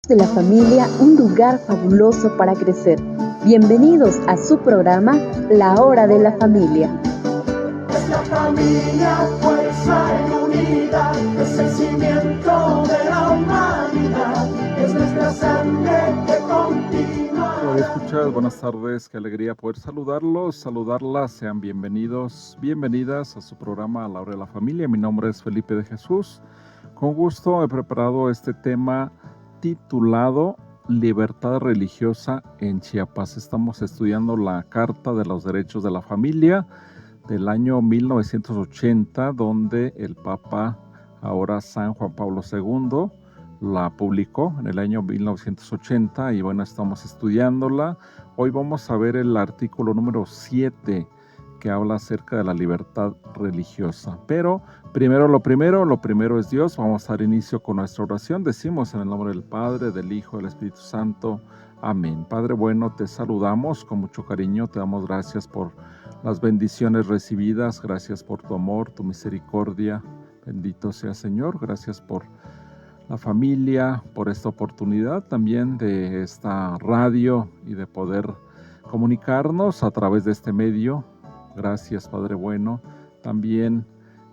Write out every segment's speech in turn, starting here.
de la familia, un lugar fabuloso para crecer. Bienvenidos a su programa La Hora de la Familia. Es la familia, fuerza y unidad, es el cimiento de la humanidad, es nuestra sangre que continúa. Escuchas, buenas tardes, qué alegría poder saludarlas, sean bienvenidos, bienvenidas a su programa La Hora de la Familia. Mi nombre es Felipe de Jesús. Con gusto he preparado este tema titulado Libertad Religiosa en Chiapas. Estamos estudiando la Carta de los Derechos de la Familia del año 1980, donde el Papa, ahora San Juan Pablo II, la publicó en el año 1980 y bueno, estamos estudiándola. Hoy vamos a ver el artículo número 7 que habla acerca de la libertad religiosa. Pero lo primero es Dios. Vamos a dar inicio con nuestra oración. Decimos en el nombre del Padre, del Hijo, del Espíritu Santo. Amén. Padre bueno, te saludamos con mucho cariño. Te damos gracias por las bendiciones recibidas. Gracias por tu amor, tu misericordia. Bendito sea Señor. Gracias por la familia, por esta oportunidad también de esta radio y de poder comunicarnos a través de este medio. Gracias, Padre bueno. También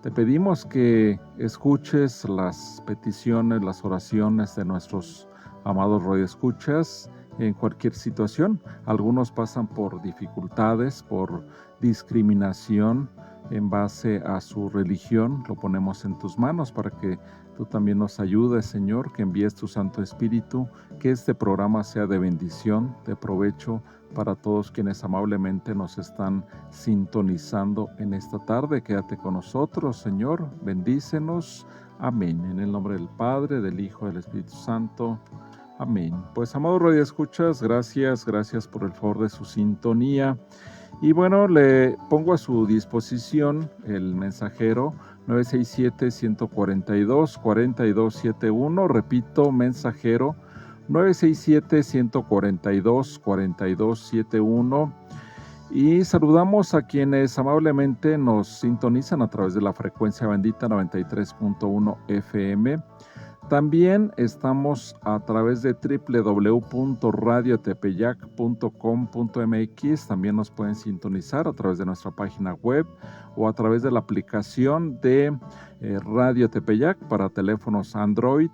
te pedimos que escuches las peticiones, las oraciones de nuestros amados radioescuchas en cualquier situación. Algunos pasan por dificultades, por discriminación en base a su religión. Lo ponemos en tus manos para que tú también nos ayudes, Señor, que envíes tu Santo Espíritu, que este programa sea de bendición, de provecho para todos quienes amablemente nos están sintonizando en esta tarde. Quédate con nosotros, Señor, bendícenos. Amén. En el nombre del Padre, del Hijo, del Espíritu Santo. Amén. Pues, amados radioescuchas, gracias por el favor de su sintonía. Y bueno, le pongo a su disposición el mensajero 967-142-4271. Repito, mensajero 967-142-4271. Y saludamos a quienes amablemente nos sintonizan a través de la frecuencia bendita 93.1 FM. También estamos a través de www.radiotepeyac.com.mx. También nos pueden sintonizar a través de nuestra página web o a través de la aplicación de Radio Tepeyac para teléfonos Android,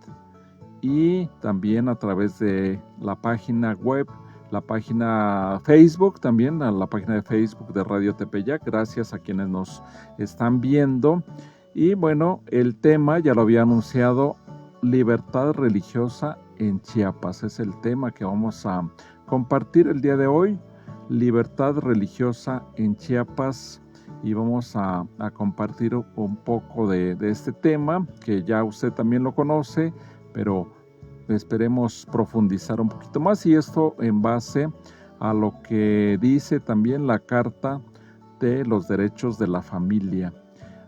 y también a través de la página web, la página Facebook, también a la página de Facebook de Radio Tepeyac. Gracias a quienes nos están viendo. Y bueno, el tema ya lo había anunciado, libertad religiosa en Chiapas. Es el tema que vamos a compartir el día de hoy, libertad religiosa en Chiapas, y vamos a compartir un poco de este tema que ya usted también lo conoce, pero esperemos profundizar un poquito más, y esto en base a lo que dice también la Carta de los Derechos de la Familia.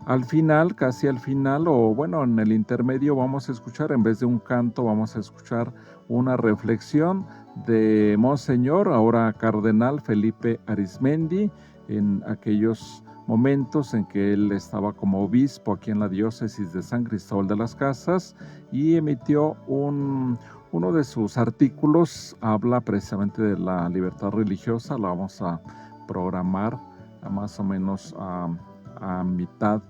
Al final, casi al final, o bueno, en el intermedio, vamos a escuchar, en vez de un canto, vamos a escuchar una reflexión de Monseñor, ahora Cardenal Felipe Arizmendi, en aquellos momentos en que él estaba como obispo aquí en la diócesis de San Cristóbal de las Casas, y emitió uno de sus artículos. Habla precisamente de la libertad religiosa. Lo vamos a programar más o menos a mitad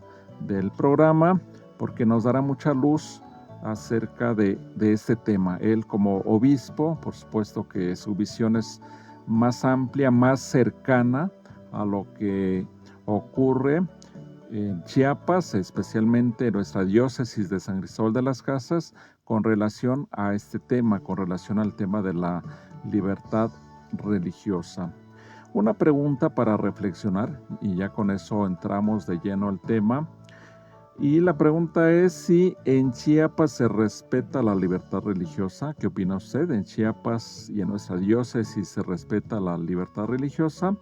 del programa, porque nos dará mucha luz acerca de este tema. Él como obispo, por supuesto que su visión es más amplia, más cercana a lo que ocurre en Chiapas, especialmente en nuestra diócesis de San Cristóbal de las Casas, con relación a este tema, con relación al tema de la libertad religiosa. Una pregunta para reflexionar, y ya con eso entramos de lleno al tema. Y la pregunta es si en Chiapas se respeta la libertad religiosa. ¿Qué opina usted? ¿En Chiapas y en nuestra diócesis se respeta la libertad religiosa?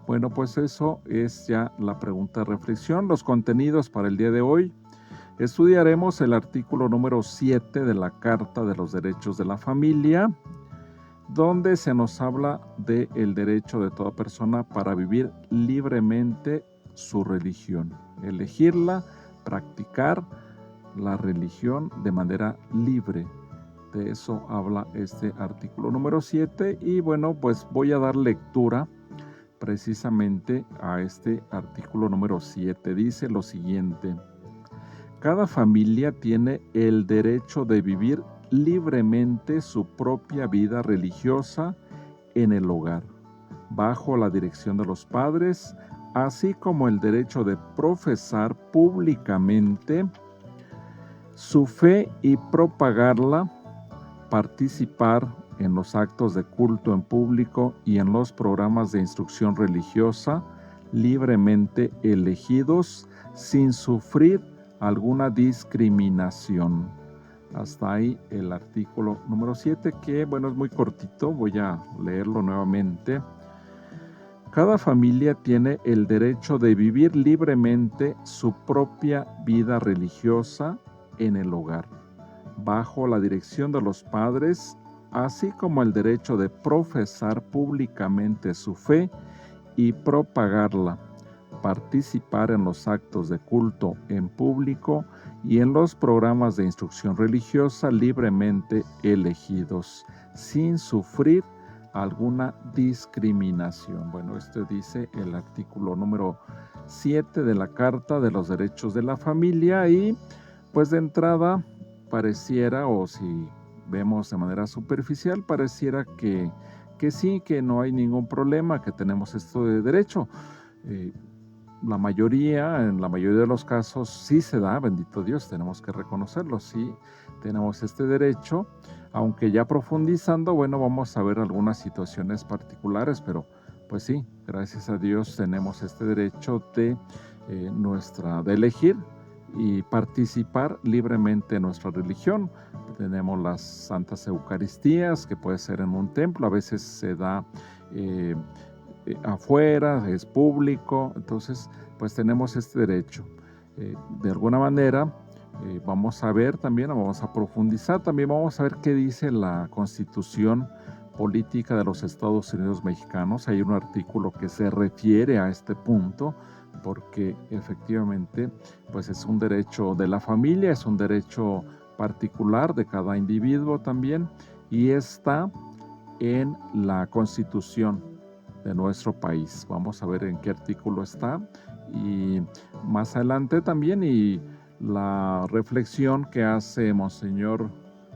Bueno, pues eso es ya la pregunta de reflexión. Los contenidos para el día de hoy: estudiaremos el artículo número 7 de la Carta de los Derechos de la Familia, donde se nos habla del derecho de toda persona para vivir libremente su religión, elegirla, practicar la religión de manera libre, De eso habla este artículo número 7 y bueno, pues voy a dar lectura precisamente a este artículo número 7. Dice lo siguiente: cada familia tiene el derecho de vivir libremente su propia vida religiosa en el hogar, bajo la dirección de los padres, así como el derecho de profesar públicamente su fe y propagarla, participar en los actos de culto en público y en los programas de instrucción religiosa libremente elegidos sin sufrir alguna discriminación. Hasta ahí el artículo número 7, que bueno, es muy cortito, voy a leerlo nuevamente. Cada familia tiene el derecho de vivir libremente su propia vida religiosa en el hogar, bajo la dirección de los padres, así como el derecho de profesar públicamente su fe y propagarla, participar en los actos de culto en público y en los programas de instrucción religiosa libremente elegidos, sin sufrir alguna discriminación. Bueno, esto dice el artículo número 7 de la Carta de los Derechos de la Familia y pues de entrada pareciera, o si vemos de manera superficial, pareciera que sí, que no hay ningún problema, que tenemos esto de derecho. En la mayoría de los casos sí se da, bendito Dios, tenemos que reconocerlo, sí tenemos este derecho, aunque ya profundizando, bueno, vamos a ver algunas situaciones particulares, pero pues sí, gracias a Dios tenemos este derecho de elegir y participar libremente en nuestra religión. Tenemos las Santas Eucaristías, que puede ser en un templo, a veces se da afuera, es público, entonces pues tenemos este derecho. De alguna manera vamos a ver también, vamos a profundizar, también vamos a ver qué dice la Constitución Política de los Estados Unidos Mexicanos. Hay un artículo que se refiere a este punto, porque efectivamente pues es un derecho de la familia, es un derecho particular de cada individuo también, y está en la Constitución de nuestro país. Vamos a ver en qué artículo está y más adelante también, y la reflexión que hace Monseñor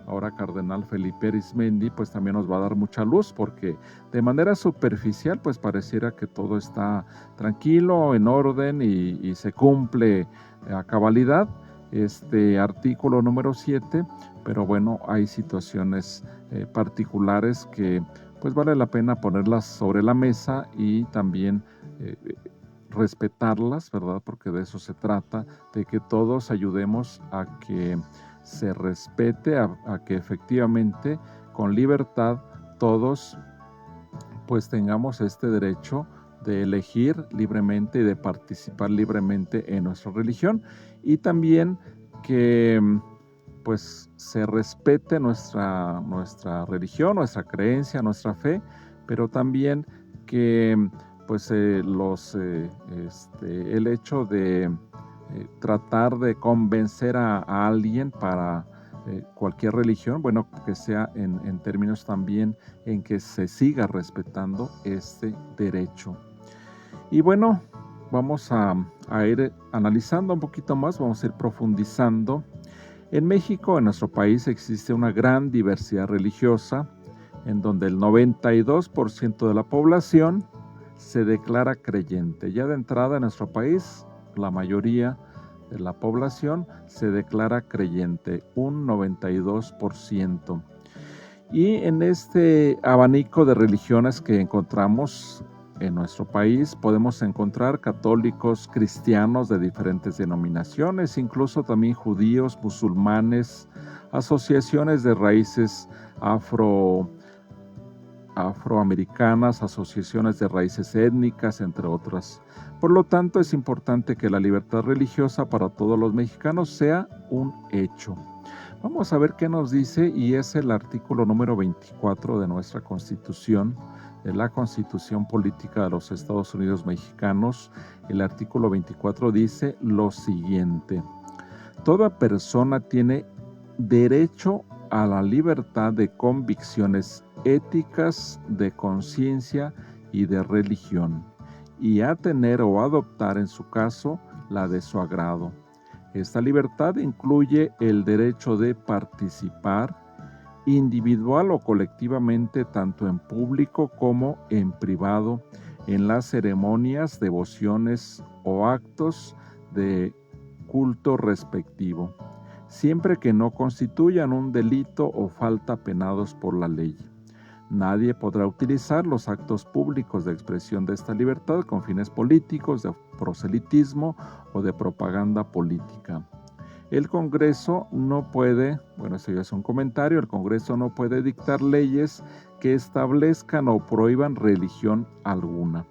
ahora Cardenal Felipe Arizmendi pues también nos va a dar mucha luz, porque de manera superficial pues pareciera que todo está tranquilo, en orden y se cumple a cabalidad este artículo número 7, pero bueno, hay situaciones particulares que pues vale la pena ponerlas sobre la mesa y también respetarlas, ¿verdad? Porque de eso se trata, de que todos ayudemos a que se respete, a que efectivamente con libertad todos pues tengamos este derecho de elegir libremente y de participar libremente en nuestra religión, y también que pues se respete nuestra religión, nuestra creencia, nuestra fe, pero también que pues el hecho de tratar de convencer a alguien para cualquier religión, bueno, que sea en términos también en que se siga respetando este derecho. Y bueno, vamos a ir analizando un poquito más, vamos a ir profundizando. En México, en nuestro país, existe una gran diversidad religiosa, en donde el 92% de la población se declara creyente. Ya de entrada en nuestro país, la mayoría de la población se declara creyente, un 92%. Y en este abanico de religiones que encontramos en nuestro país, podemos encontrar católicos, cristianos de diferentes denominaciones, incluso también judíos, musulmanes, asociaciones de raíces afroamericanas, asociaciones de raíces étnicas, entre otras. Por lo tanto, es importante que la libertad religiosa para todos los mexicanos sea un hecho. Vamos a ver qué nos dice, y es el artículo número 24 de nuestra Constitución, de la Constitución Política de los Estados Unidos Mexicanos. El artículo 24 dice lo siguiente: toda persona tiene derecho a la libertad de convicciones éticas, de conciencia y de religión, y a tener o adoptar en su caso la de su agrado. Esta libertad incluye el derecho de participar individual o colectivamente, tanto en público como en privado, en las ceremonias, devociones o actos de culto respectivo, siempre que no constituyan un delito o falta penados por la ley. Nadie podrá utilizar los actos públicos de expresión de esta libertad con fines políticos, de proselitismo o de propaganda política. El Congreso no puede, eso ya es un comentario, el Congreso no puede dictar leyes que establezcan o prohíban religión alguna.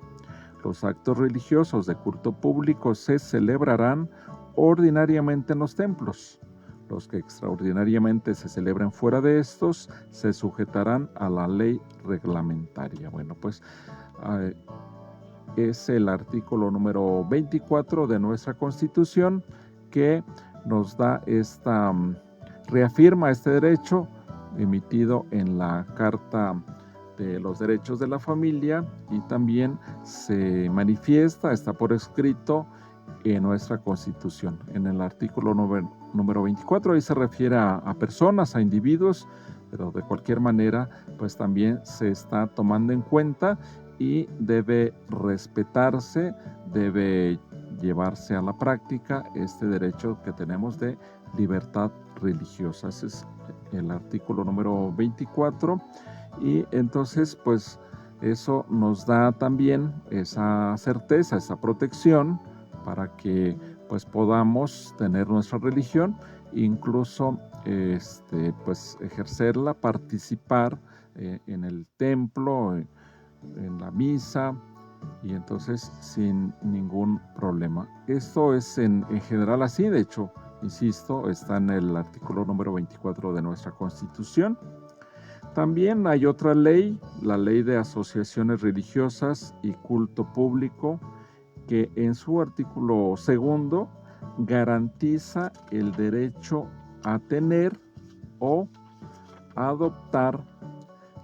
Los actos religiosos de culto público se celebrarán ordinariamente en los templos. Los que extraordinariamente se celebren fuera de estos se sujetarán a la ley reglamentaria. Es el artículo número 24 de nuestra Constitución que nos da reafirma este derecho emitido en la Carta de los Derechos de la Familia, y también se manifiesta, está por escrito en nuestra Constitución. En el artículo número 24, ahí se refiere a personas, a individuos, pero de cualquier manera, pues también se está tomando en cuenta y debe respetarse, debe llevarse a la práctica este derecho que tenemos de libertad religiosa. Ese es el artículo número 24, y entonces pues eso nos da también esa certeza, esa protección para que pues podamos tener nuestra religión, incluso pues ejercerla, participar en el templo, en la misa, y entonces sin ningún problema. Esto es en general así. De hecho, insisto, está en el artículo número 24 de nuestra Constitución. También hay otra ley, la Ley de Asociaciones Religiosas y Culto Público, que en su artículo 2 garantiza el derecho a tener o adoptar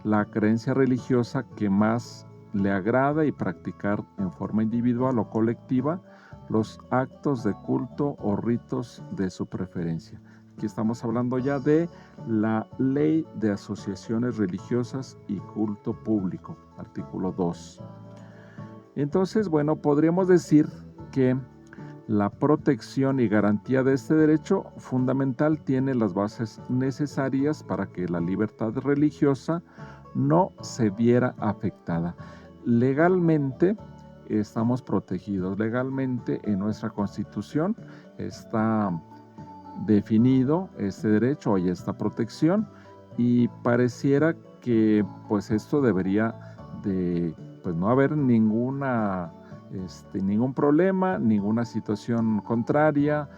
la creencia religiosa que más le agrada y practicar en forma individual o colectiva los actos de culto o ritos de su preferencia. Aquí estamos hablando ya de la Ley de Asociaciones Religiosas y Culto Público, artículo 2. Entonces, podríamos decir que la protección y garantía de este derecho fundamental tiene las bases necesarias para que la libertad religiosa no se viera afectada. Legalmente estamos protegidos, legalmente en nuestra Constitución está definido este derecho y esta protección, y pareciera que pues esto debería de pues no haber ningún problema, ninguna situación contraria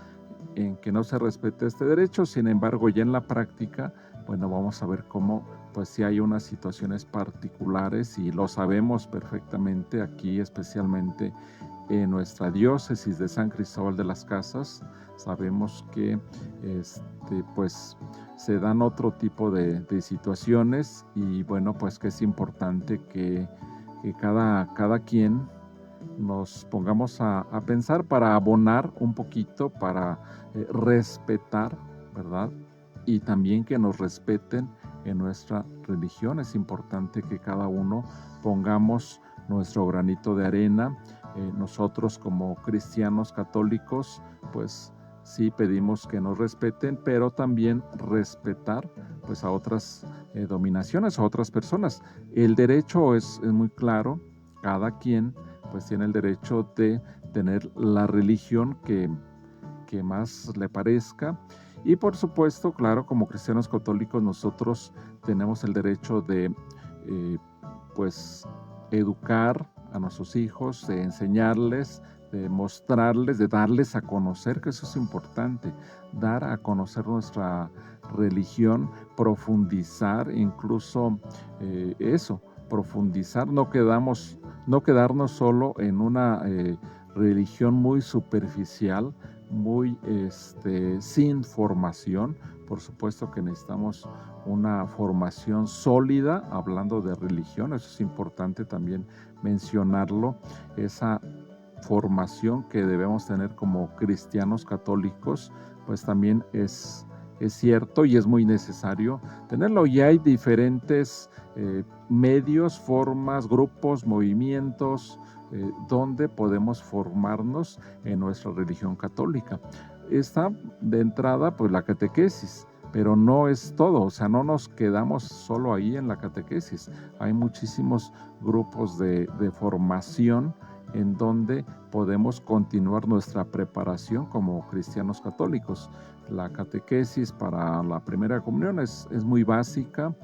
en que no se respete este derecho. Sin embargo, ya en la práctica, vamos a ver cómo pues sí hay unas situaciones particulares, y lo sabemos perfectamente aquí, especialmente en nuestra diócesis de San Cristóbal de las Casas. Sabemos que pues se dan otro tipo de situaciones, y pues que es importante que cada quien nos pongamos a pensar para abonar un poquito, para respetar, ¿verdad? Y también que nos respeten en nuestra religión. Es importante que cada uno pongamos nuestro granito de arena. Nosotros como cristianos católicos, pues sí pedimos que nos respeten, pero también respetar pues a otras dominaciones, a otras personas. El derecho es muy claro, cada quien pues tiene el derecho de tener la religión que más le parezca. Y por supuesto, claro, como cristianos católicos nosotros tenemos el derecho de pues educar a nuestros hijos, de enseñarles, de mostrarles, de darles a conocer, que eso es importante, dar a conocer nuestra religión, profundizar, incluso profundizar, no quedarnos solo en una religión muy superficial, muy sin formación. Por supuesto que necesitamos una formación sólida, hablando de religión. Eso es importante también mencionarlo, esa formación que debemos tener como cristianos católicos, pues también es cierto y es muy necesario tenerlo. Y hay diferentes medios, formas, grupos, movimientos, donde podemos formarnos en nuestra religión católica. Está de entrada pues la catequesis, pero no es todo, o sea, no nos quedamos solo ahí en la catequesis. Hay muchísimos grupos de formación en donde podemos continuar nuestra preparación como cristianos católicos. La catequesis para la primera comunión es muy básica,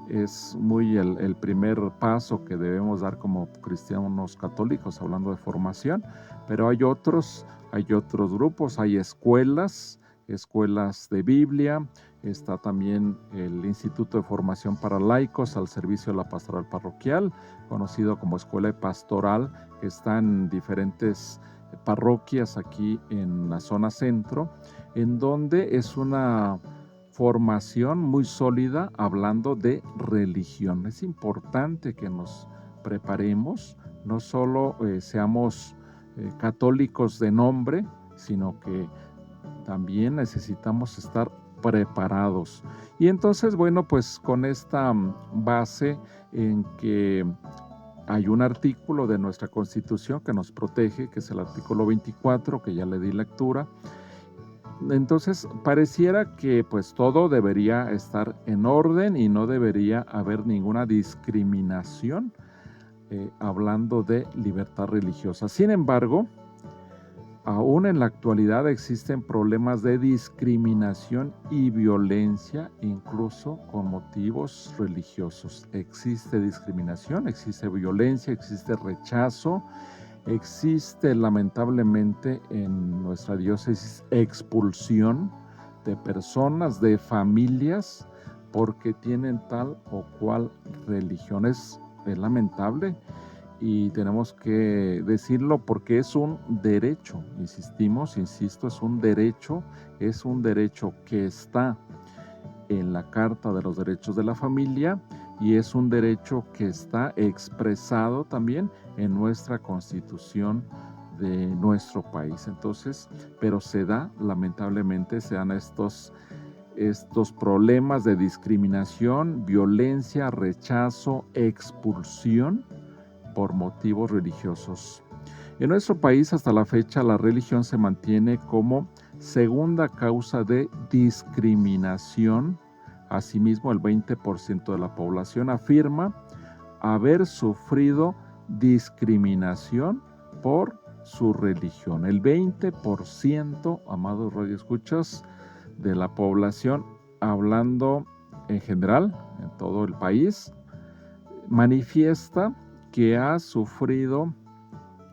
es muy el primer paso que debemos dar como cristianos católicos, hablando de formación, pero hay otros grupos, hay escuelas de Biblia, está también el Instituto de Formación para Laicos al servicio de la pastoral parroquial, conocido como Escuela Pastoral, que está en diferentes parroquias aquí en la zona centro, en donde es una formación muy sólida hablando de religión. Es importante que nos preparemos, no solo seamos católicos de nombre, sino que también necesitamos estar preparados. Y entonces, bueno, pues con esta base en que hay un artículo de nuestra Constitución que nos protege, que es el artículo 24, que ya le di lectura. Entonces, pareciera que pues todo debería estar en orden y no debería haber ninguna discriminación, hablando de libertad religiosa. Sin embargo, aún en la actualidad existen problemas de discriminación y violencia, incluso con motivos religiosos. Existe discriminación, existe violencia, existe rechazo, existe lamentablemente en nuestra diócesis expulsión de personas, de familias, porque tienen tal o cual religión. Es lamentable. Y tenemos que decirlo porque es un derecho, insisto, es un derecho que está en la Carta de los Derechos de la Familia y es un derecho que está expresado también en nuestra Constitución de nuestro país. Entonces, pero lamentablemente se dan estos problemas de discriminación, violencia, rechazo, expulsión por motivos religiosos. En nuestro país, hasta la fecha, la religión se mantiene como segunda causa de discriminación. Asimismo, el 20% de la población afirma haber sufrido discriminación por su religión. El 20%, amados radioescuchas, de la población, hablando en general, en todo el país, manifiesta que ha sufrido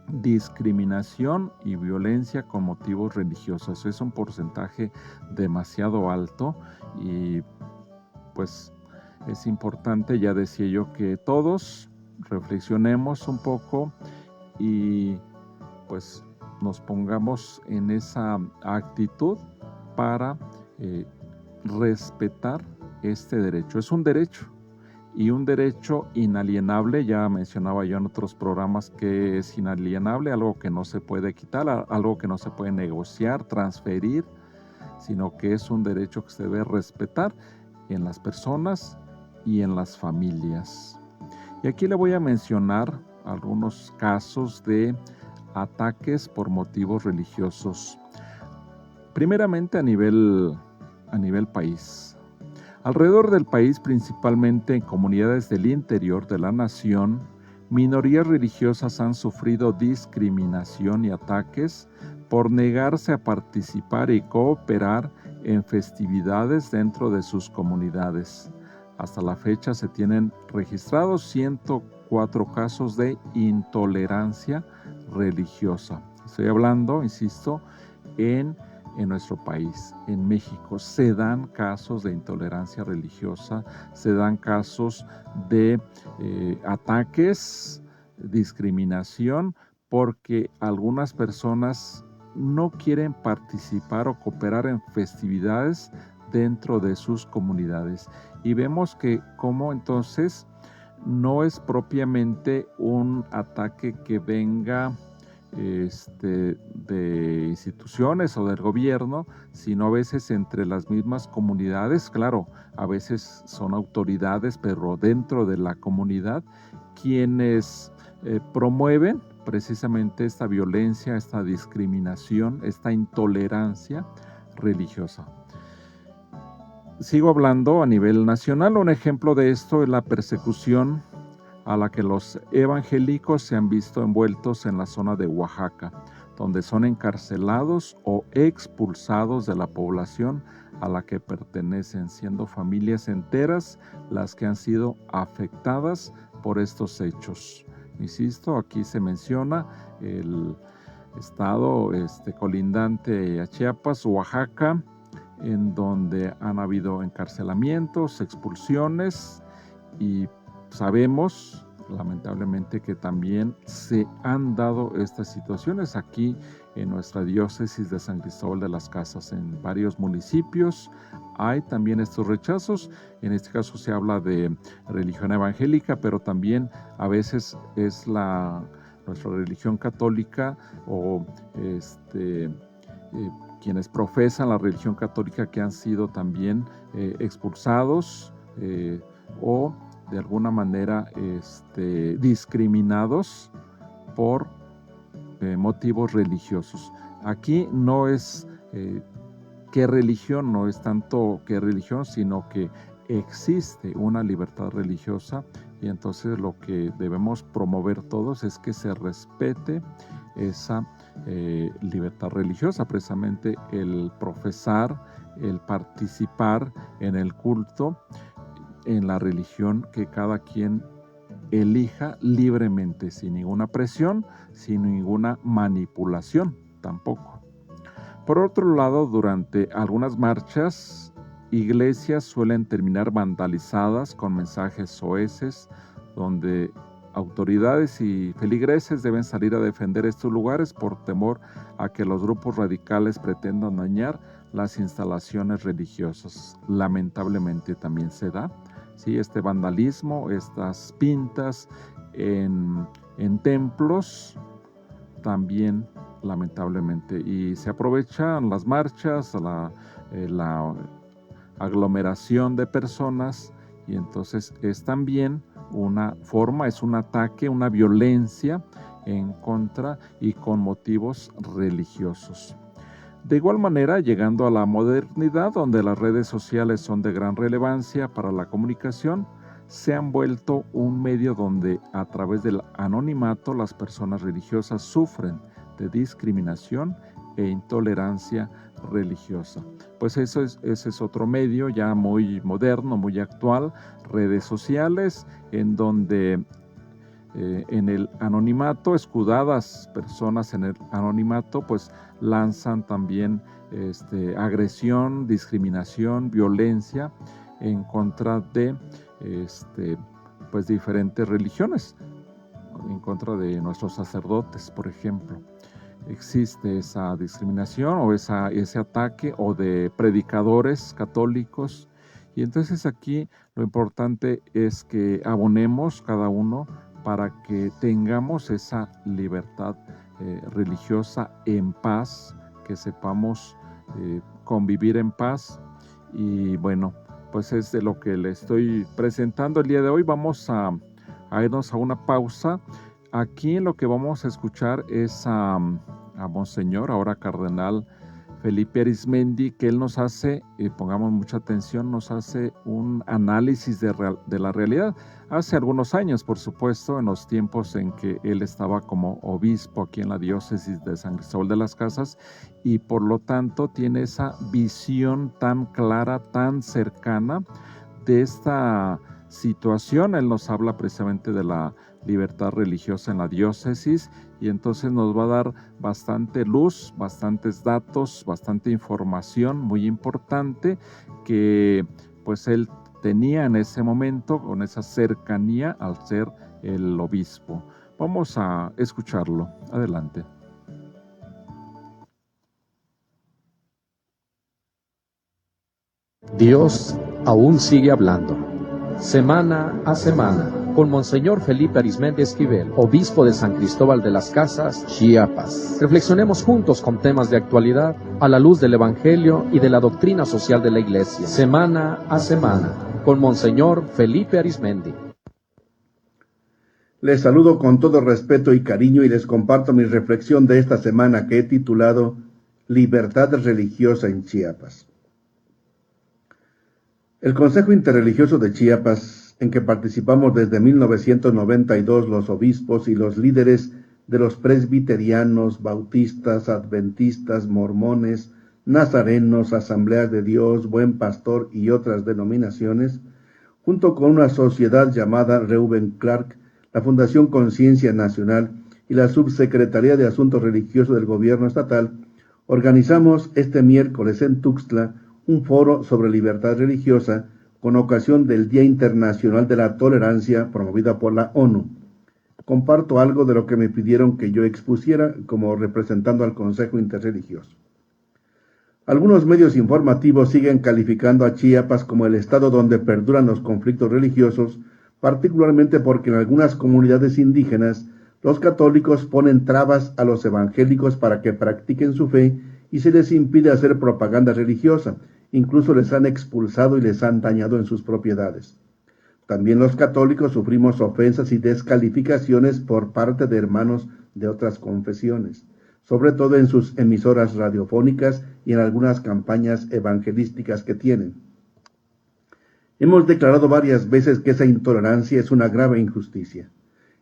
discriminación y violencia con motivos religiosos. Es un porcentaje demasiado alto y pues es importante, ya decía yo, que todos reflexionemos un poco y pues nos pongamos en esa actitud para respetar este derecho. Es un derecho y un derecho inalienable. Ya mencionaba yo en otros programas que es inalienable, algo que no se puede quitar, algo que no se puede negociar, transferir, sino que es un derecho que se debe respetar en las personas y en las familias. Y aquí le voy a mencionar algunos casos de ataques por motivos religiosos. Primeramente a nivel país. Alrededor del país, principalmente en comunidades del interior de la nación, minorías religiosas han sufrido discriminación y ataques por negarse a participar y cooperar en festividades dentro de sus comunidades. Hasta la fecha se tienen registrados 104 casos de intolerancia religiosa. Estoy hablando, insisto, en nuestro país, en México, se dan casos de intolerancia religiosa, se dan casos de ataques, discriminación, porque algunas personas no quieren participar o cooperar en festividades dentro de sus comunidades. Y vemos que como entonces no es propiamente un ataque que venga de instituciones o del gobierno, sino a veces entre las mismas comunidades. Claro, a veces son autoridades, pero dentro de la comunidad, quienes promueven precisamente esta violencia, esta discriminación, esta intolerancia religiosa. Sigo hablando a nivel nacional. Un ejemplo de esto es la persecución a la que los evangélicos se han visto envueltos en la zona de Oaxaca, donde son encarcelados o expulsados de la población a la que pertenecen, siendo familias enteras las que han sido afectadas por estos hechos. Insisto, aquí se menciona el estado colindante a Chiapas, Oaxaca, en donde han habido encarcelamientos, expulsiones, y sabemos lamentablemente que también se han dado estas situaciones aquí en nuestra diócesis de San Cristóbal de las Casas. En varios municipios hay también estos rechazos. En este caso se habla de religión evangélica, pero también a veces es nuestra religión católica o quienes profesan la religión católica que han sido también expulsados o de alguna manera discriminados por motivos religiosos. Aquí no es qué religión, no es tanto qué religión, sino que existe una libertad religiosa, y entonces lo que debemos promover todos es que se respete esa libertad religiosa, precisamente el profesar, el participar en el culto, en la religión que cada quien elija libremente, sin ninguna presión, sin ninguna manipulación tampoco. Por otro lado, durante algunas marchas, iglesias suelen terminar vandalizadas con mensajes soeces, donde autoridades y feligreses deben salir a defender estos lugares por temor a que los grupos radicales pretendan dañar las instalaciones religiosas. Lamentablemente también se da, ¿sí?, este vandalismo, estas pintas en templos, también lamentablemente, y se aprovechan las marchas, la aglomeración de personas, y entonces es también una forma, es un ataque, una violencia en contra y con motivos religiosos. De igual manera, llegando a la modernidad, donde las redes sociales son de gran relevancia para la comunicación, se han vuelto un medio donde a través del anonimato las personas religiosas sufren de discriminación e intolerancia religiosa. Pues ese es otro medio ya muy moderno, muy actual, redes sociales, en donde en el anonimato, escudadas personas en el anonimato, pues lanzan también agresión, discriminación, violencia en contra de pues diferentes religiones, en contra de nuestros sacerdotes, por ejemplo. Existe esa discriminación o ese ataque, o de predicadores católicos. Y entonces aquí lo importante es que abonemos cada uno para que tengamos esa libertad religiosa en paz, que sepamos convivir en paz. Y bueno, pues es de lo que le estoy presentando el día de hoy. Vamos a irnos a una pausa. Aquí lo que vamos a escuchar es a Monseñor, ahora Cardenal Felipe Arizmendi, que él nos hace, pongamos mucha atención, nos hace un análisis de la realidad. Hace algunos años, por supuesto, en los tiempos en que él estaba como obispo aquí en la diócesis de San Cristóbal de las Casas, y por lo tanto tiene esa visión tan clara, tan cercana de esta situación. Él nos habla precisamente de la libertad religiosa en la diócesis, y entonces nos va a dar bastante luz, bastantes datos, bastante información muy importante que pues él tenía en ese momento, con esa cercanía al ser el obispo. Vamos a escucharlo. Adelante. Dios aún sigue hablando. Semana a semana, con Monseñor Felipe Arizmendi Esquivel, obispo de San Cristóbal de las Casas, Chiapas. Reflexionemos juntos con temas de actualidad a la luz del Evangelio y de la doctrina social de la Iglesia. Semana a semana, con Monseñor Felipe Arizmendi. Les saludo con todo respeto y cariño y les comparto mi reflexión de esta semana que he titulado Libertad religiosa en Chiapas. El Consejo Interreligioso de Chiapas, en que participamos desde 1992 los obispos y los líderes de los presbiterianos, bautistas, adventistas, mormones, nazarenos, Asambleas de Dios, Buen Pastor y otras denominaciones, junto con una sociedad llamada Reuben Clark, la Fundación Conciencia Nacional y la Subsecretaría de Asuntos Religiosos del Gobierno Estatal, organizamos este miércoles en Tuxtla un foro sobre libertad religiosa con ocasión del Día Internacional de la Tolerancia promovida por la ONU. Comparto algo de lo que me pidieron que yo expusiera como representando al Consejo Interreligioso. Algunos medios informativos siguen calificando a Chiapas como el estado donde perduran los conflictos religiosos, particularmente porque en algunas comunidades indígenas los católicos ponen trabas a los evangélicos para que practiquen su fe y se les impide hacer propaganda religiosa. Incluso les han expulsado y les han dañado en sus propiedades. También los católicos sufrimos ofensas y descalificaciones por parte de hermanos de otras confesiones, sobre todo en sus emisoras radiofónicas y en algunas campañas evangelísticas que tienen. Hemos declarado varias veces que esa intolerancia es una grave injusticia.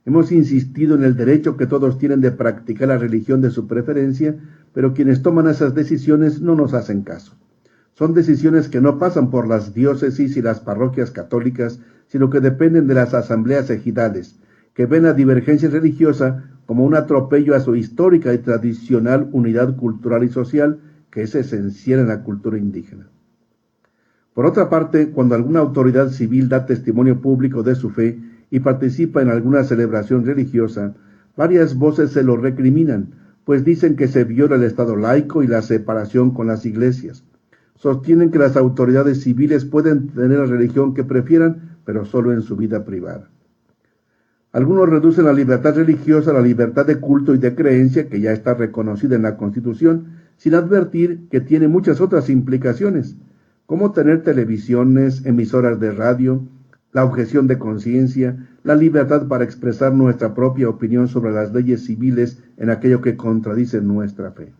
Hemos insistido en el derecho que todos tienen de practicar la religión de su preferencia, pero quienes toman esas decisiones no nos hacen caso. Son decisiones que no pasan por las diócesis y las parroquias católicas, sino que dependen de las asambleas ejidales, que ven la divergencia religiosa como un atropello a su histórica y tradicional unidad cultural y social, que es esencial en la cultura indígena. Por otra parte, cuando alguna autoridad civil da testimonio público de su fe y participa en alguna celebración religiosa, varias voces se lo recriminan, pues dicen que se viola el Estado laico y la separación con las iglesias. Sostienen que las autoridades civiles pueden tener la religión que prefieran, pero solo en su vida privada. Algunos reducen la libertad religiosa a la libertad de culto y de creencia, que ya está reconocida en la Constitución, sin advertir que tiene muchas otras implicaciones, como tener televisiones, emisoras de radio, la objeción de conciencia, la libertad para expresar nuestra propia opinión sobre las leyes civiles en aquello que contradice nuestra fe.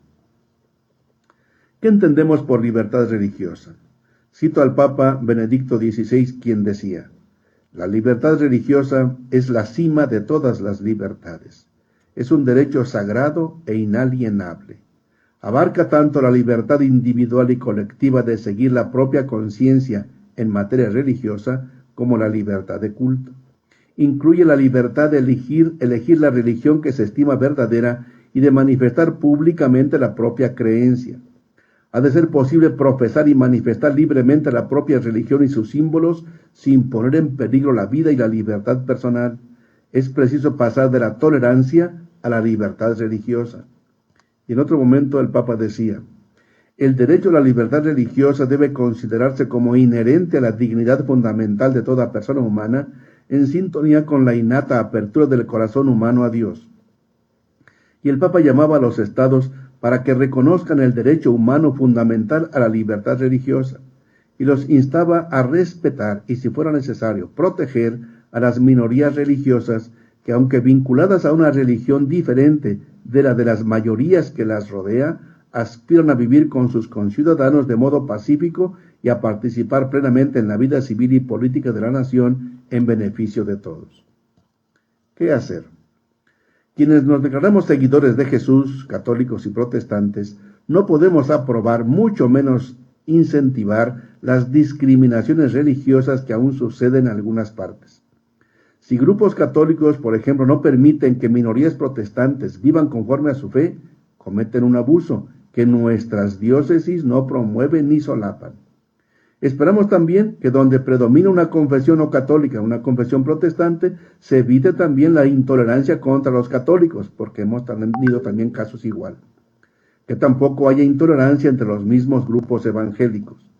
¿Qué entendemos por libertad religiosa? Cito al Papa Benedicto XVI, quien decía: la libertad religiosa es la cima de todas las libertades. Es un derecho sagrado e inalienable. Abarca tanto la libertad individual y colectiva de seguir la propia conciencia en materia religiosa como la libertad de culto. Incluye la libertad de elegir la religión que se estima verdadera y de manifestar públicamente la propia creencia. Ha de ser posible profesar y manifestar libremente la propia religión y sus símbolos sin poner en peligro la vida y la libertad personal. Es preciso pasar de la tolerancia a la libertad religiosa. Y en otro momento el Papa decía: el derecho a la libertad religiosa debe considerarse como inherente a la dignidad fundamental de toda persona humana, en sintonía con la innata apertura del corazón humano a Dios. Y el Papa llamaba a los estados para que reconozcan el derecho humano fundamental a la libertad religiosa, y los instaba a respetar y, si fuera necesario, proteger a las minorías religiosas que, aunque vinculadas a una religión diferente de la de las mayorías que las rodea, aspiran a vivir con sus conciudadanos de modo pacífico y a participar plenamente en la vida civil y política de la nación en beneficio de todos. ¿Qué hacer? Quienes nos declaramos seguidores de Jesús, católicos y protestantes, no podemos aprobar, mucho menos incentivar, las discriminaciones religiosas que aún suceden en algunas partes. Si grupos católicos, por ejemplo, no permiten que minorías protestantes vivan conforme a su fe, cometen un abuso que nuestras diócesis no promueven ni solapan. Esperamos también que donde predomina una confesión no católica, una confesión protestante, se evite también la intolerancia contra los católicos, porque hemos tenido también casos igual. Que tampoco haya intolerancia entre los mismos grupos evangélicos.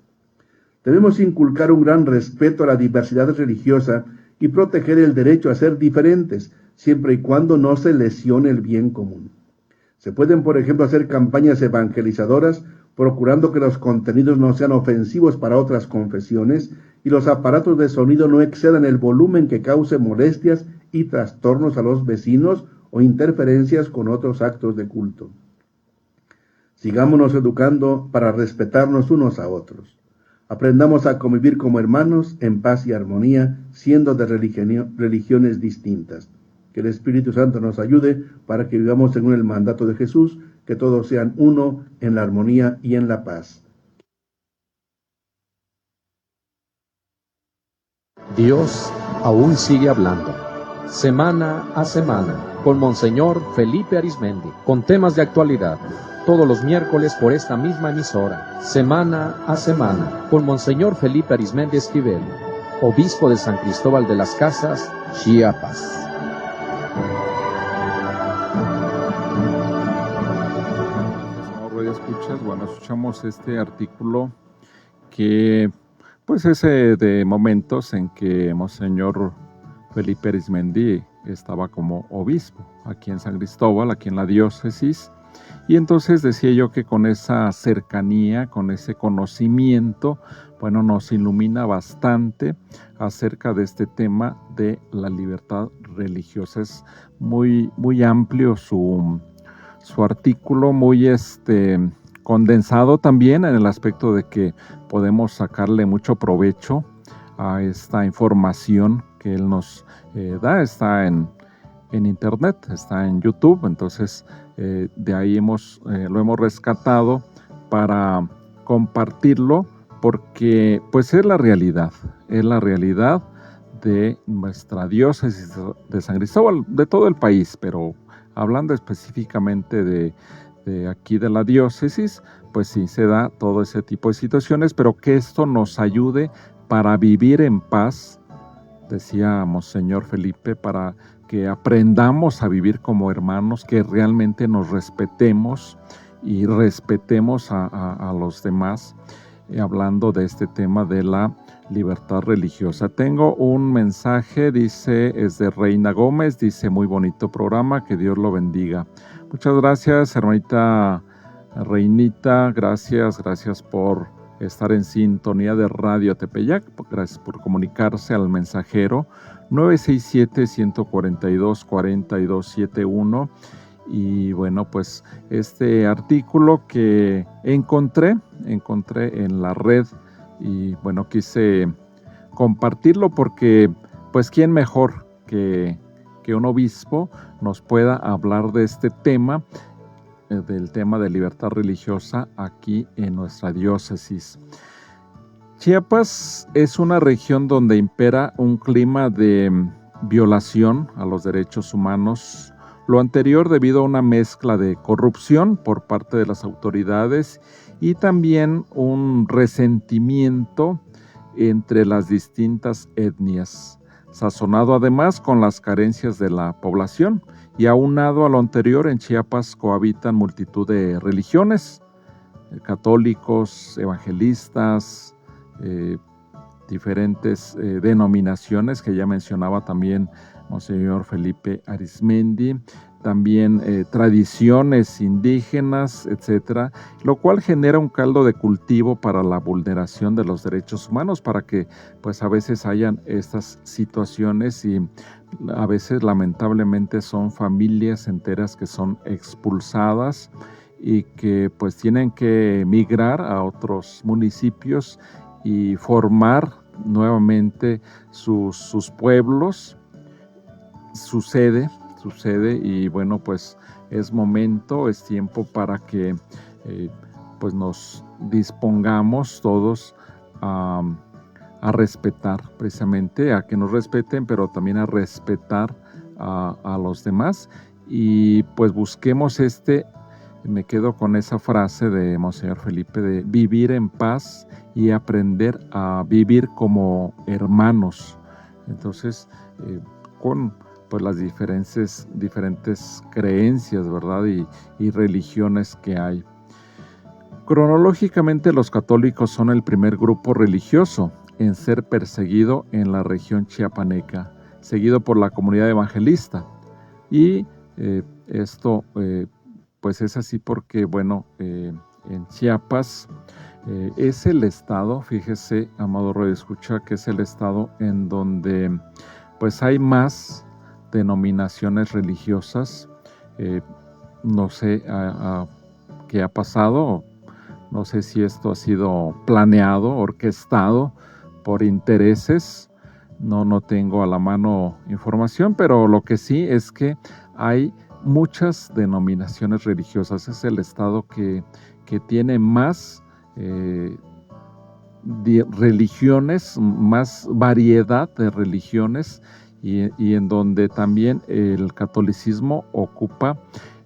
Debemos inculcar un gran respeto a la diversidad religiosa y proteger el derecho a ser diferentes, siempre y cuando no se lesione el bien común. Se pueden, por ejemplo, hacer campañas evangelizadoras procurando que los contenidos no sean ofensivos para otras confesiones y los aparatos de sonido no excedan el volumen que cause molestias y trastornos a los vecinos o interferencias con otros actos de culto. Sigámonos educando para respetarnos unos a otros. Aprendamos a convivir como hermanos en paz y armonía, siendo de religiones distintas. Que el Espíritu Santo nos ayude para que vivamos según el mandato de Jesús, que todos sean uno en la armonía y en la paz. Dios aún sigue hablando, semana a semana, con Monseñor Felipe Arizmendi, con temas de actualidad, todos los miércoles por esta misma emisora, semana a semana, con Monseñor Felipe Arizmendi Esquivel, obispo de San Cristóbal de las Casas, Chiapas. Escuchas, bueno, escuchamos este artículo que pues es de momentos en que Monseñor Felipe Arizmendi estaba como obispo aquí en San Cristóbal, aquí en la diócesis, y entonces decía yo que con esa cercanía, con ese conocimiento, bueno, nos ilumina bastante acerca de este tema de la libertad religiosa. Es muy amplio su artículo, muy condensado también en el aspecto de que podemos sacarle mucho provecho a esta información que él nos da. Está en internet, está en YouTube, entonces de ahí lo hemos rescatado para compartirlo, porque pues es la realidad de nuestra diócesis de San Cristóbal, de todo el país, pero hablando específicamente de aquí de la diócesis, pues sí se da todo ese tipo de situaciones, pero que esto nos ayude para vivir en paz, decía Monseñor Felipe, para que aprendamos a vivir como hermanos, que realmente nos respetemos y respetemos a los demás, hablando de este tema de la libertad religiosa. Tengo un mensaje, dice, es de Reina Gómez, dice: muy bonito programa, que Dios lo bendiga. Muchas gracias, hermanita Reinita, gracias por estar en sintonía de Radio Tepeyac, gracias por comunicarse al mensajero 967-142-4271. Y bueno, pues este artículo que encontré en la red, y bueno, quise compartirlo porque pues quién mejor que un obispo nos pueda hablar de este tema, del tema de libertad religiosa aquí en nuestra diócesis. Chiapas es una región donde impera un clima de violación a los derechos humanos, lo anterior debido a una mezcla de corrupción por parte de las autoridades y también un resentimiento entre las distintas etnias, sazonado además con las carencias de la población. Y aunado a lo anterior, en Chiapas cohabitan multitud de religiones, católicos, evangelistas, diferentes denominaciones que ya mencionaba también Monseñor Felipe Arizmendi, también tradiciones indígenas, etcétera, lo cual genera un caldo de cultivo para la vulneración de los derechos humanos, para que pues a veces hayan estas situaciones, y a veces lamentablemente son familias enteras que son expulsadas y que pues tienen que emigrar a otros municipios y formar nuevamente sus pueblos. Sucede, y bueno, pues es tiempo para que pues nos dispongamos todos a respetar, precisamente, a que nos respeten, pero también a respetar a los demás, y pues busquemos me quedo con esa frase de Monseñor Felipe, de vivir en paz y aprender a vivir como hermanos. Entonces, con pues las diferentes creencias, ¿verdad? Y religiones que hay. Cronológicamente, los católicos son el primer grupo religioso en ser perseguido en la región chiapaneca, seguido por la comunidad evangelista. Y esto pues es así porque, bueno, en Chiapas es el estado, fíjese, amado radioescucha, que es el estado en donde pues hay más denominaciones religiosas. No sé qué ha pasado, no sé si esto ha sido planeado, orquestado por intereses. No tengo a la mano información, pero lo que sí es que hay muchas denominaciones religiosas. Es el estado que tiene más religiones, más variedad de religiones, y en donde también el catolicismo ocupa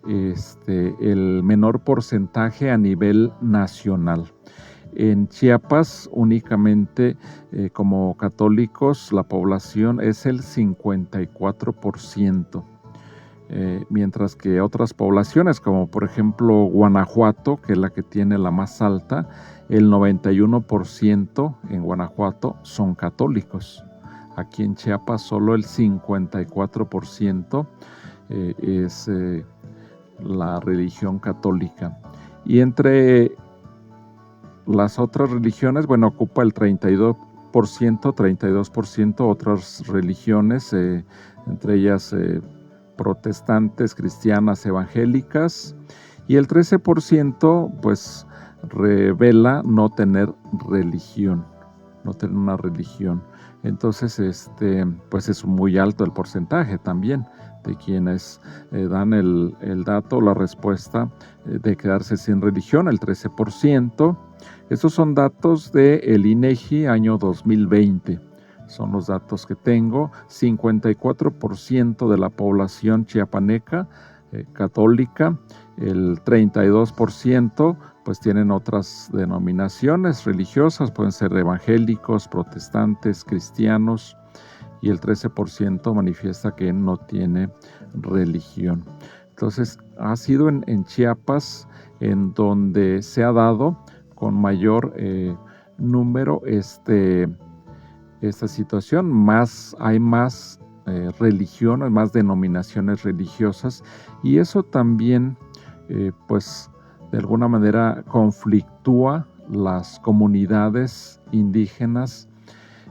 el menor porcentaje a nivel nacional. En Chiapas únicamente como católicos la población es el 54%, mientras que otras poblaciones como por ejemplo Guanajuato, que es la que tiene la más alta, el 91% en Guanajuato son católicos. Aquí en Chiapas solo el 54% es la religión católica. Y entre las otras religiones, bueno, ocupa el 32% otras religiones, entre ellas protestantes, cristianas, evangélicas, y el 13% pues revela no tener religión, no tener una religión. Entonces, pues es muy alto el porcentaje también de quienes dan el dato, la respuesta de quedarse sin religión, el 13%. Estos son datos del INEGI año 2020. Son los datos que tengo. 54% de la población chiapaneca católica, el 32% pues tienen otras denominaciones religiosas, pueden ser evangélicos, protestantes, cristianos, y el 13% manifiesta que no tiene religión. Entonces ha sido en Chiapas en donde se ha dado con mayor número esta situación. Hay más religiones, más denominaciones religiosas, y eso también pues de alguna manera conflictúa las comunidades indígenas.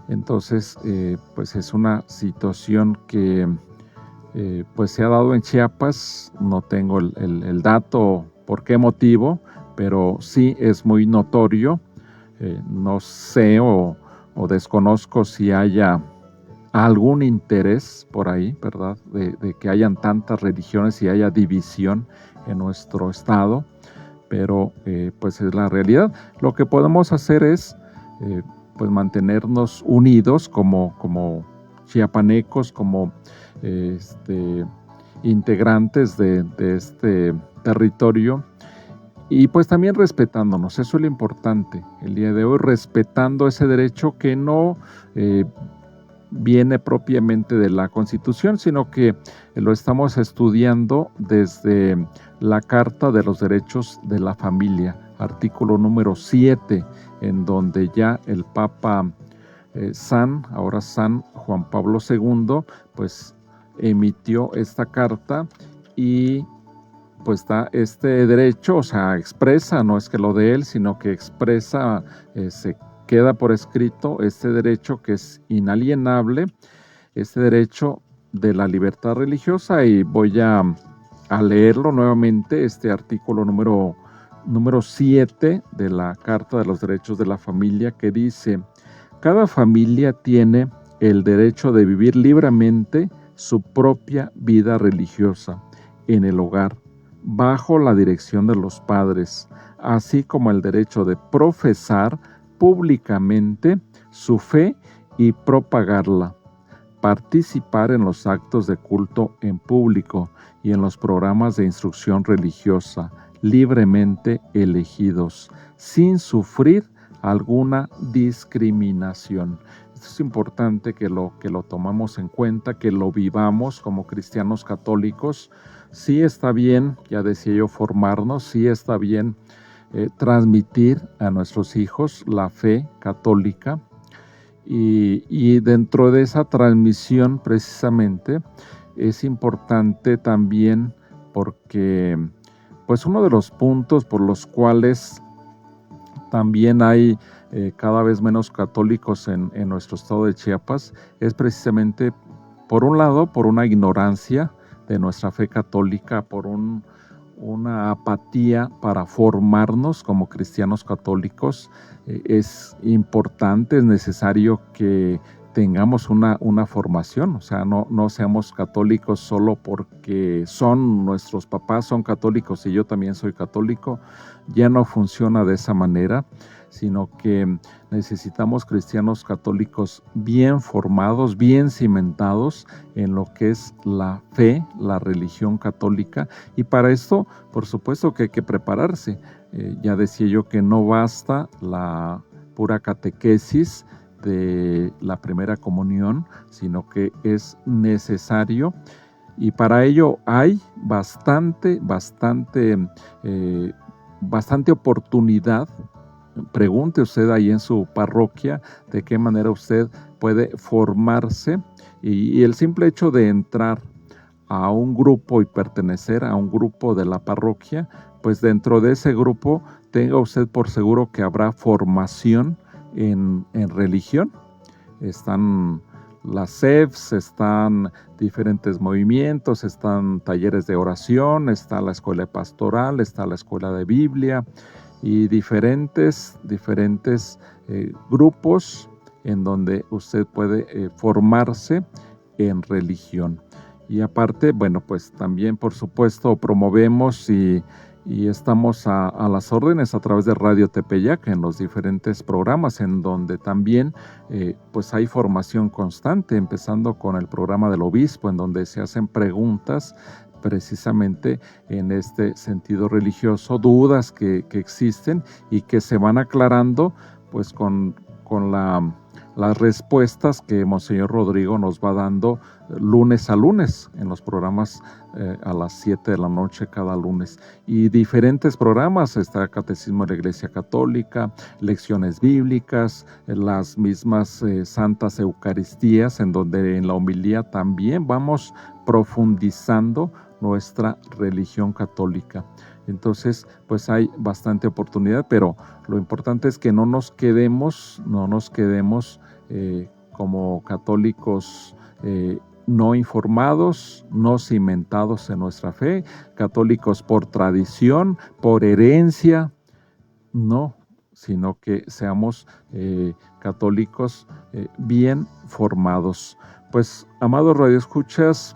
Entonces pues es una situación que pues se ha dado en Chiapas. No tengo el dato por qué motivo, pero sí es muy notorio. No sé o desconozco si haya algún interés por ahí, ¿verdad? De que hayan tantas religiones y haya división en nuestro estado, pero pues es la realidad. Lo que podemos hacer es pues mantenernos unidos como chiapanecos, como integrantes de este territorio, y pues también respetándonos. Eso es lo importante el día de hoy, respetando ese derecho que no viene propiamente de la Constitución, sino que lo estamos estudiando desde la Carta de los Derechos de la Familia, artículo número 7, en donde ya el Papa ahora San Juan Pablo II, pues emitió esta carta, y pues da este derecho, o sea, expresa, no es que lo de él, sino que expresa, se queda por escrito este derecho que es inalienable, este derecho de la libertad religiosa. Y voy a leerlo nuevamente, este artículo número 7 de la Carta de los Derechos de la Familia, que dice: cada familia tiene el derecho de vivir libremente su propia vida religiosa en el hogar, bajo la dirección de los padres, así como el derecho de profesar públicamente su fe y propagarla, participar en los actos de culto en público y en los programas de instrucción religiosa libremente elegidos, sin sufrir alguna discriminación. Esto es importante que lo tomamos en cuenta, que lo vivamos como cristianos católicos. Sí está bien, ya decía yo, formarnos, sí está bien transmitir a nuestros hijos la fe católica, y dentro de esa transmisión precisamente es importante también porque pues uno de los puntos por los cuales también hay cada vez menos católicos en nuestro estado de Chiapas es precisamente, por un lado, por una ignorancia de nuestra fe católica, por una apatía para formarnos como cristianos católicos. Es importante, es necesario que tengamos una formación, o sea, no seamos católicos solo porque nuestros papás son católicos y yo también soy católico. Ya no funciona de esa manera, sino que necesitamos cristianos católicos bien formados, bien cimentados en lo que es la fe, la religión católica, y para esto, por supuesto que hay que prepararse. Ya decía yo que no basta la pura catequesis de la primera comunión, sino que es necesario, y para ello hay bastante oportunidad. Pregunte usted ahí en su parroquia de qué manera usted puede formarse, y el simple hecho de entrar a un grupo y pertenecer a un grupo de la parroquia, pues dentro de ese grupo tenga usted por seguro que habrá formación en religión. Están las CEFs, están diferentes movimientos, están talleres de oración, está la escuela pastoral, está la escuela de Biblia, y diferentes grupos en donde usted puede formarse en religión. Y aparte, bueno, pues también por supuesto promovemos y estamos a las órdenes a través de Radio Tepeyac en los diferentes programas, en donde también pues hay formación constante, empezando con el programa del obispo, en donde se hacen preguntas precisamente en este sentido religioso, dudas que existen y que se van aclarando pues con las respuestas que Monseñor Rodrigo nos va dando lunes a lunes en los programas a las 7 de la noche cada lunes. Y diferentes programas, está Catecismo de la Iglesia Católica, lecciones bíblicas, las mismas Santas Eucaristías, en donde en la homilía también vamos profundizando nuestra religión católica. Entonces, pues hay bastante oportunidad, pero lo importante es que no nos quedemos como católicos no informados, no cimentados en nuestra fe, católicos por tradición, por herencia, no, sino que seamos católicos bien formados. Pues, amados radioescuchas,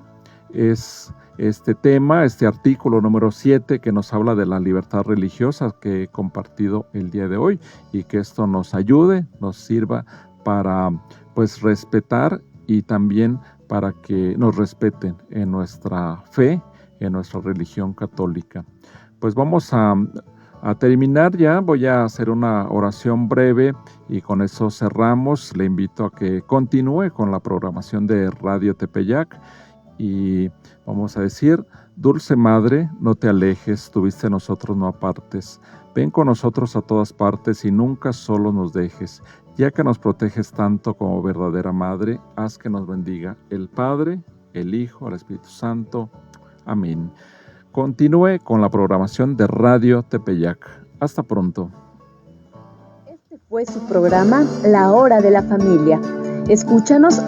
es este tema, este artículo número 7 que nos habla de la libertad religiosa que he compartido el día de hoy, y que esto nos ayude, nos sirva para pues respetar, y también para que nos respeten en nuestra fe, en nuestra religión católica. Pues vamos a terminar ya. Voy a hacer una oración breve y con eso cerramos. Le invito a que continúe con la programación de Radio Tepeyac. Y vamos a decir: Dulce Madre, no te alejes, tu vista de nosotros no apartes. Ven con nosotros a todas partes y nunca solo nos dejes. Ya que nos proteges tanto como verdadera Madre, haz que nos bendiga el Padre, el Hijo, el Espíritu Santo. Amén. Continúe con la programación de Radio Tepeyac. Hasta pronto. Este fue su programa La Hora de la Familia. Escúchanos